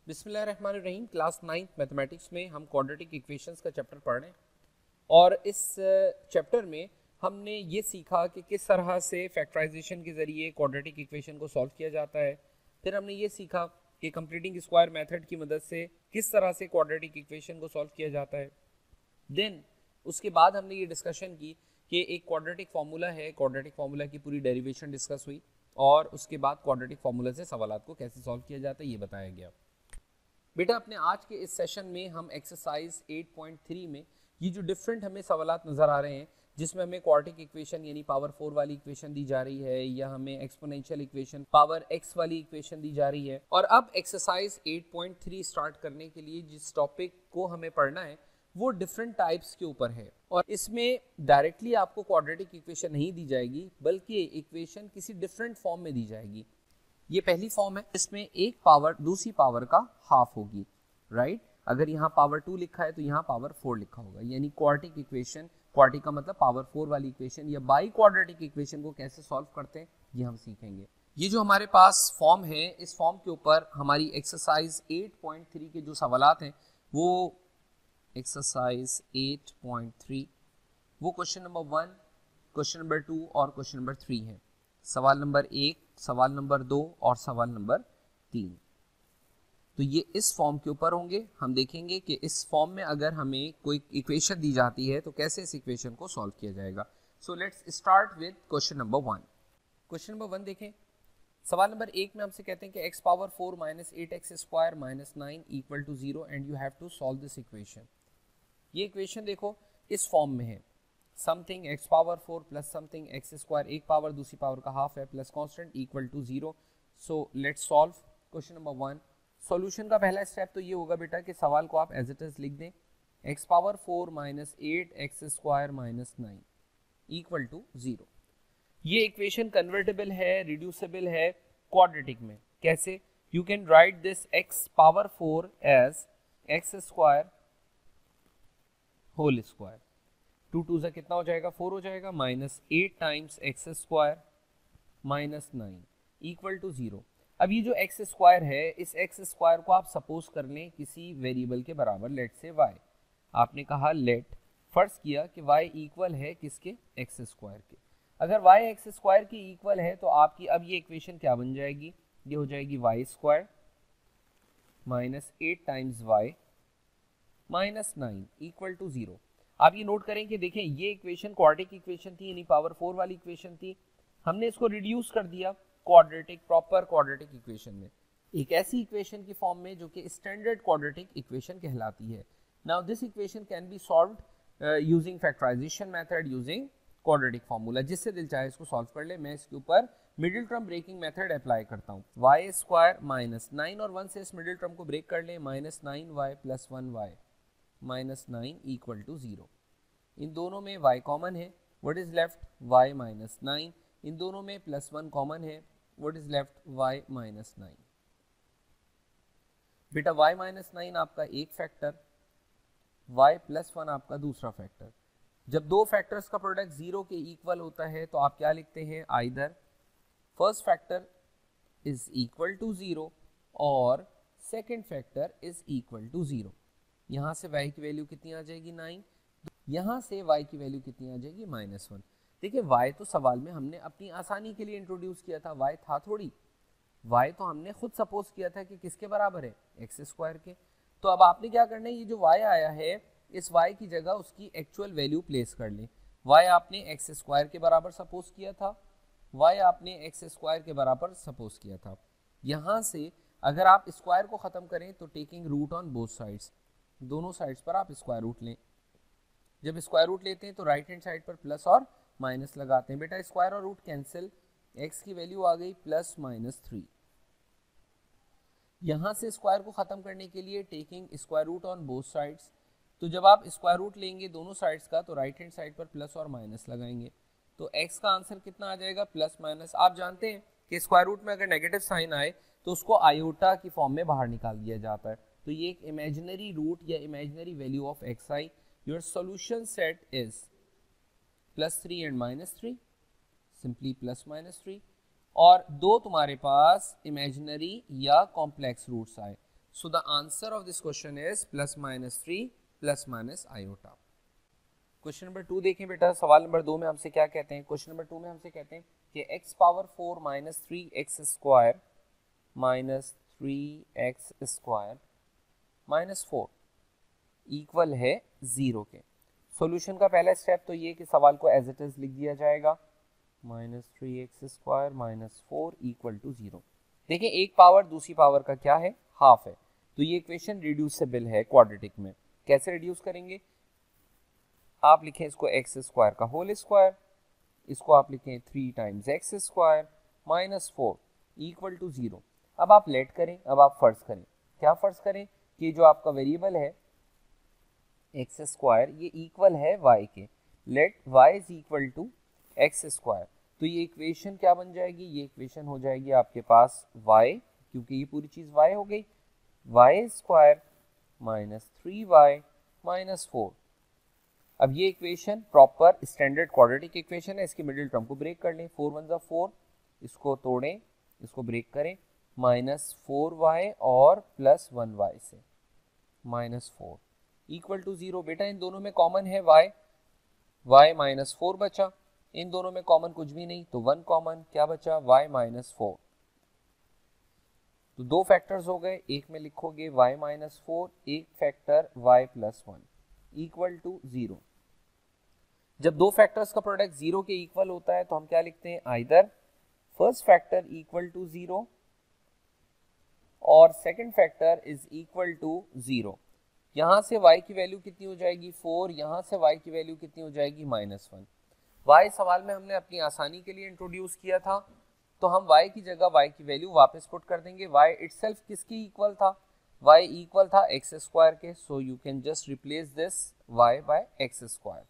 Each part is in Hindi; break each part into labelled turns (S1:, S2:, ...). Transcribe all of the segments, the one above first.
S1: बिस्मिल्लाहिर्रहमानिर्रहीम। क्लास 9th मैथमेटिक्स में हम क्वाड्रेटिक इक्वेशंस का चैप्टर पढ़ रहे हैं और इस चैप्टर में हमने ये सीखा कि किस तरह से फैक्टराइजेशन के ज़रिए क्वाड्रेटिक इक्वेशन को सॉल्व किया जाता है। फिर हमने ये सीखा कि कंप्लीटिंग स्क्वायर मेथड की मदद से किस तरह से क्वाड्रेटिक इक्वेशन को सॉल्व किया जाता है। देन उसके बाद हमने ये डिस्कशन की कि एक क्वाड्रेटिक फार्मूला है, क्वाड्रेटिक फार्मूला की पूरी डेरिवेशन डिस्कस हुई और उसके बाद क्वाड्रेटिक फार्मूला से सवालात को कैसे सॉल्व किया जाता है ये बताया गया। बेटा अपने आज के इस सेशन में हम एक्सरसाइज 8.3 में ये जो डिफरेंट हमें सवालात नज़र आ रहे हैं जिसमें हमें क्वाड्रेटिक इक्वेशन यानी पावर 4 वाली इक्वेशन दी जा रही है या हमें एक्सपोनेंशियल इक्वेशन पावर x वाली इक्वेशन दी जा रही है। और अब एक्सरसाइज 8.3 स्टार्ट करने के लिए जिस टॉपिक को हमें पढ़ना है वो डिफरेंट टाइप्स के ऊपर है और इसमें डायरेक्टली आपको क्वाड्रेटिक इक्वेशन नहीं दी जाएगी बल्कि इक्वेशन किसी डिफरेंट फॉर्म में दी जाएगी। ये पहली फॉर्म है इसमें एक पावर दूसरी पावर का हाफ होगी, राइट। अगर यहाँ पावर 2 लिखा है तो यहाँ पावर 4 लिखा होगा, यानी क्वाड्रेटिक इक्वेशन, क्वाड्रेटिक का मतलब पावर 4 वाली इक्वेशन या बाई क्वाड्रेटिक इक्वेशन को कैसे सॉल्व करते हैं ये हम सीखेंगे। ये जो हमारे पास फॉर्म है इस फॉर्म के ऊपर हमारी एक्सरसाइज 8.3 के जो सवालात हैं वो एक्सरसाइज 8.3 वो क्वेश्चन नंबर 1, क्वेश्चन नंबर 2 और क्वेश्चन नंबर 3 है। सवाल नंबर 1, सवाल नंबर 2 और सवाल नंबर 3। तो ये इस फॉर्म के ऊपर होंगे। हम देखेंगे कि इस फॉर्म में अगर हमें कोई इक्वेशन दी जाती है तो कैसे इस इक्वेशन को सॉल्व किया जाएगा। So let's start with question number 1। Question number 1 देखें। सवाल नंबर 1 में हमसे कहते हैं कि x power 4 minus 8x square minus 9 equal to 0 and you have to solve this equation. ये इक्वेशन देखो इस फॉर्म में है, something x power 4 plus something x square, एक पावर दूसरी पावर का हाफ है plus constant equal to 0। So let's solve question number 1। Solution का पहला स्टेप तो ये होगा बेटा कि सवाल को आप एज इट इज लिख दें, x power 4 minus 8x square minus 9 equal to 0। ये इक्वेशन कन्वर्टेबल है, रिड्यूसेबल है क्वाड्रेटिक में। कैसे? You can write this x power 4 as x square whole square, 2 2 से कितना हो जाएगा 4 हो जाएगा, minus 8 times x square minus 9 equal to 0। अब ये जो एक्स स्क्वायर है इस एक्स स्क्वायर को आप सपोज कर लें किसी वेरिएबल के बराबर, लेट से y। आपने कहा लेट, फर्ज किया कि y इक्वल है किसके, एक्स स्क्वायर के। अगर y एक्स स्क्वायर की इक्वल है तो आपकी अब ये इक्वेशन क्या बन जाएगी, ये हो जाएगी y square minus 8 times y minus 9 equal to 0। आप ये नोट करें कि देखें ये इक्वेशन क्वाड्रेटिक इक्वेशन थी यानी पावर 4 वाली इक्वेशन थी, हमने इसको रिड्यूस कर दिया क्वाड्रेटिक, प्रॉपर क्वाड्रेटिक इक्वेशन में, एक ऐसी इक्वेशन की फॉर्म में जो कि स्टैंडर्ड क्वाड्रेटिक इक्वेशन कहलाती है। Now this equation can be solved using factorisation method using quadratic formula. जिससे दिल चाहे इसको सॉल्व कर ले। मैं इसके ऊपर middle term breaking method apply करता हूँ, वाई स्क्वायर माइनस 9 और 1 से इस मिडिल टर्म को ब्रेक कर ले, minus 9y plus 1y minus 9 equal to 0। इन दोनों में y कॉमन है, what is left y minus 9। इन दोनों में प्लस 1 कॉमन है, what is left y minus 9। बेटा y माइनस 9 आपका एक फैक्टर, y प्लस 1 आपका दूसरा फैक्टर। जब दो फैक्टर्स का प्रोडक्ट 0 के इक्वल होता है तो आप क्या लिखते हैं, either first factor is equal to 0 और second factor is equal to 0। यहाँ से y की वैल्यू कितनी आ जाएगी 9, यहाँ से y की वैल्यू कितनी आ जाएगी माइनस 1। देखिए y तो सवाल में हमने अपनी आसानी के लिए इंट्रोड्यूस किया था, y था थोड़ी, y तो हमने खुद सपोज किया था कि किसके बराबर है, एक्स स्क्वायर के। तो अब आपने क्या करना है, ये जो y आया है इस y की जगह उसकी एक्चुअल वैल्यू प्लेस कर लें। y आपने एक्स स्क्वायर के बराबर सपोज किया था, y आपने एक्स स्क्वायर के बराबर सपोज किया था। यहाँ से अगर आप स्क्वायर को ख़त्म करें तो taking root on both sides, दोनों साइड्स पर आप स्क्वायर रूट लें। जब स्क्वायर रूट लेते हैं तो राइट हैंड साइड पर प्लस और माइनस लगाते हैं। बेटा स्क्वायर और रूट कैंसिल, x की वैल्यू आ गई प्लस माइनस 3। यहाँ से स्क्वायर को ख़त्म करने के लिए taking square root on both sides, तो जब आप स्क्वायर रूट लेंगे दोनों साइड्स का तो राइट हैंड साइड पर प्लस और माइनस लगाएंगे तो x का आंसर कितना आ जाएगा, प्लस माइनस। आप जानते हैं कि स्क्वायर रूट में अगर नेगेटिव साइन आए तो उसको आयोटा की फॉर्म में बाहर निकाल दिया जाता है। तो ये एक इमेजिनरी रूट या imaginary value of xi। Your solution set is plus 3 and minus 3, simply plus minus 3। और दो तुम्हारे पास इमेजिनरी या कॉम्प्लेक्स रूट्स आए so the answer of this question is plus minus 3 plus minus iota. Question number 2 देखें बेटा, सवाल नंबर 2 में हमसे क्या कहते हैं? क्वेश्चन नंबर 2 में हमसे कहते हैं कि x power 4 minus 3x square minus 3x square minus 4 equal है 0 के। सॉल्यूशन का पहला स्टेप तो ये कि सवाल को एज इट इज लिख दिया जाएगा, minus 3x square minus 4 equal to 0। देखिए एक पावर दूसरी पावर का क्या है? हाफ है, तो ये इक्वेशन रिड्यूसिबल है क्वाड्रेटिक में। कैसे रिड्यूस करेंगे? आप लिखें इसको एक्स स्क्वायर का होल स्क्वायर, इसको आप लिखें 3 times x square minus 4 equal to 0। अब आप लेट करें, अब आप फर्ज करें। क्या फर्ज करें? कि जो आपका वेरिएबल है एक्स स्क्वायर ये इक्वल है y के। Let y is equal to x square, तो ये इक्वेशन क्या बन जाएगी? ये इक्वेशन हो जाएगी आपके पास y, क्योंकि ये पूरी चीज y हो गई, y square minus 3y minus 4। अब ये equation proper standard quadratic equation है, इसकी मिडिल टर्म को ब्रेक कर लें। 4 1 4, इसको तोड़ें, इसको ब्रेक करें, माइनस 4y और प्लस 1y से माइनस 4 इक्वल टू 0। बेटा इन दोनों में कॉमन है y माइनस 4 बचा, इन दोनों में कॉमन कुछ भी नहीं, तो 1 कॉमन, क्या बचा? y minus 4। तो 2 फैक्टर्स हो गए, एक में लिखोगे y माइनस 4, एक factor y plus 1 equal to 0। जब 2 फैक्टर्स का प्रोडक्ट 0 के इक्वल होता है तो हम क्या लिखते हैं? Either first factor equal to 0 और second factor is equal to 0। यहां से y की वैल्यू कितनी हो जाएगी? 4, यहां से y की वैल्यू कितनी हो जाएगी? माइनस 1। y सवाल में हमने अपनी आसानी के लिए इंट्रोड्यूस किया था, तो हम y की जगह y की वैल्यू वापस पुट कर देंगे। y इटसेल्फ किसकी इक्वल था? y इक्वल था एक्स स्क्वायर के, so you can just replace this y by x square.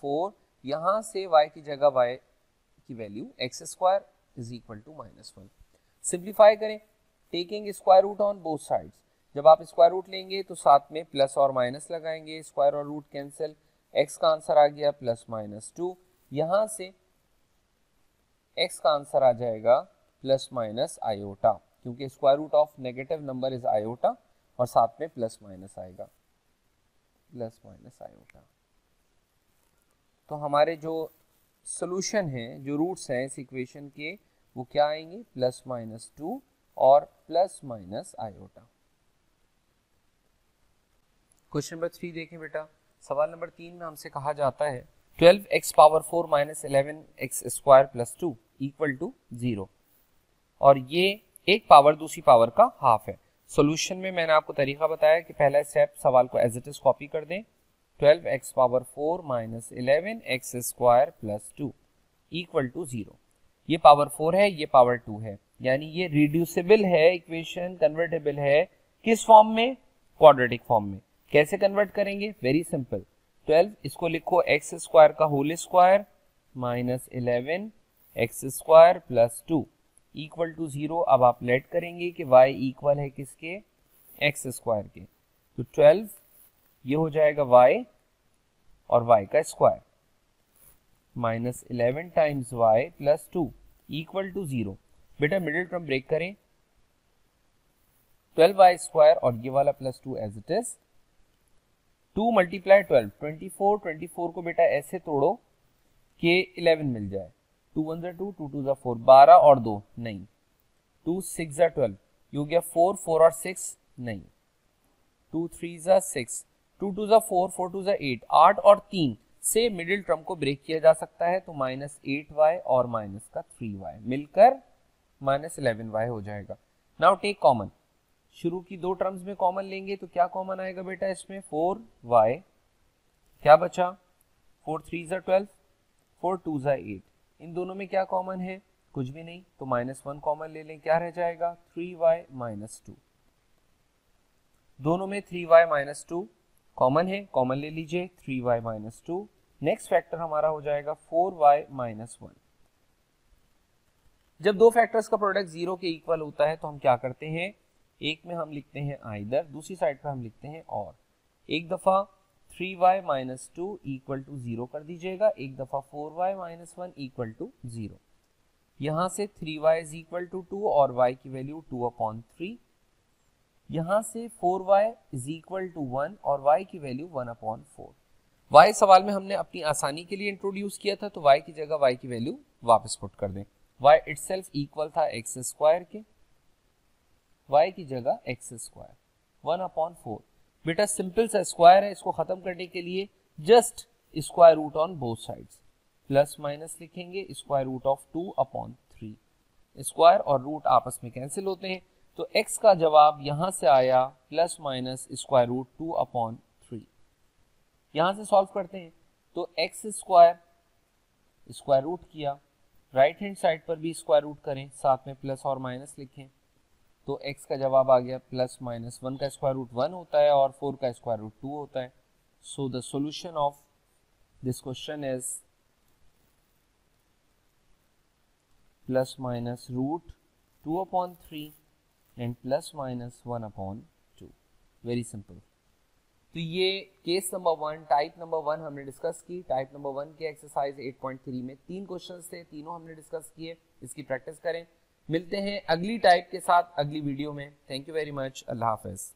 S1: 4, यहां से y की जगह y की value x square is equal to minus 1। Simplify करें, taking square root on both sides. जब आप स्क्वायर रूट लेंगे तो साथ में प्लस और माइनस लगाएंगे, स्क्वायर और रूट कैंसिल, x का आंसर आ गया प्लस माइनस 2। यहां से x का आंसर आ जाएगा प्लस माइनस आयोटा, क्योंकि square root of negative number is iota, और साथ में प्लस माइनस आएगा, प्लस माइनस आयोटा। तो हमारे जो सॉल्यूशन है, जो रूट्स हैं इस इक्वेशन के, वो क्या आएंगे? प्लस माइनस 2 और plus minus iota. Question number 3 देखें बेटा, सवाल नंबर 3 में हमसे कहा जाता है 12x power 4 minus 11x square plus 2 equal to 0, और ये एक पावर दूसरी पावर का हाफ है। सॉल्यूशन में मैंने आपको तरीका बताया कि पहला स्टेप, सवाल को एज इट इज कॉपी कर दें। 12x power 4 minus 11x square plus 2 equal to 0। ये पावर 4 है, ये पावर 2 है, यानी ये रिड्यूसिबल है इक्वेशन, कन्वर्टेबल है किस फॉर्म में? क्वाड्रेटिक फॉर्म में। कैसे कन्वर्ट करेंगे? वेरी सिंपल, 12 इसको लिखो एक्स स्क्वायर का whole square minus 11x square plus 2 equal to 0। अब आप लेट करेंगे कि y इक्वल है किसके? एक्स स्क्वायर के, तो 12 ये हो जाएगा y और y का square minus 11 times y plus 2 equal to 0। बेटा मिडिल टर्म ब्रेक करें, 12y स्क्वायर और ये वाला plus 2 as it is, 2 multiply 12 24, 24 को बेटा ऐसे तोड़ो कि 11 मिल जाए, 2 1 जा 2, 2 2 जा 4, 12 और 2 नहीं, 2 6 जा 12, ये हो गया 4 4 और 6 नहीं, 2 3 जा 6, 2 2 जा 4, 4 2 जा 8, 8 और 3 से मिडिल टर्म को ब्रेक किया जा सकता है, तो माइनस 8y और माइनस का 3y मिलकर माइनस 11y हो जाएगा। नाउ टेक कॉमन, शुरू की 2 टर्म्स में कॉमन लेंगे तो क्या कॉमन आएगा बेटा इसमें? 4y, क्या बचा? 4 3 जा 12, 4 2 जा 8, इन दोनों में क्या कॉमन है? कुछ भी नहीं, तो माइनस 1 कॉमन ले लें, क्या रह जाएगा? 3y minus 2। दोनों में 3y माइनस 2 कॉमन है, कॉमन ले लीजिए, 3y माइनस 2। नेक्स्ट फैक्टर हमारा हो जाएगा 4y माइनस 1। जब 2 फैक्टर्स का प्रोडक्ट 0 के इक्वल होता है तो हम क्या करते हैं? एक में हम लिखते हैं आइदर, दूसरी साइड पर हम लिखते हैं और। एक दफा 3y माइनस 2 इक्वल टू 0 कर दीजिएगा, एक दफा 4y माइनस 1 इक्वल टू 0। यहां से 3y इज इक्वल टू 2 और y की वैल्यू 2/3, यहाँ से 4y इज इक्वल टू 1 और y की वैल्यू 1/4। y सवाल में हमने अपनी आसानी के लिए इंट्रोड्यूस किया था, तो y की जगह y की वैल्यू वापस पुट कर दें। y इटसेल्फ इक्वल था x स्क्वायर के, y की जगह x स्क्वायर 1/4। बेटा सिंपल सा स्क्वायर है, इसको खत्म करने के लिए just square root on both sides, plus minus लिखेंगे, स्क्वायर रूट ऑफ 2/3। स्क्वायर और रूट आपस में कैंसिल होते हैं, तो x का जवाब यहां से आया प्लस माइनस स्क्वायर रूट 2/3। यहां से सॉल्व करते हैं, तो x स्क्वायर स्क्वायर रूट किया, राइट हैंड साइड पर भी स्क्वायर रूट करें, साथ में प्लस और माइनस लिखें, तो x का जवाब आ गया प्लस माइनस 1 का स्क्वायर रूट 1 होता है और 4 का स्क्वायर रूट 2 होता है। So the solution of this question is plus minus root 2/3 and plus minus 1/2। Very simple. तो ये केस नंबर 1, टाइप नंबर 1 हमने डिस्कस की। टाइप नंबर 1 के एक्सरसाइज 8.3 में 3 क्वेश्चंस थे, तीनों हमने डिस्कस किए। इसकी प्रैक्टिस करें। मिलते हैं अगली टाइप के साथ अगली वीडियो में। Thank you very much. Allah Hafiz.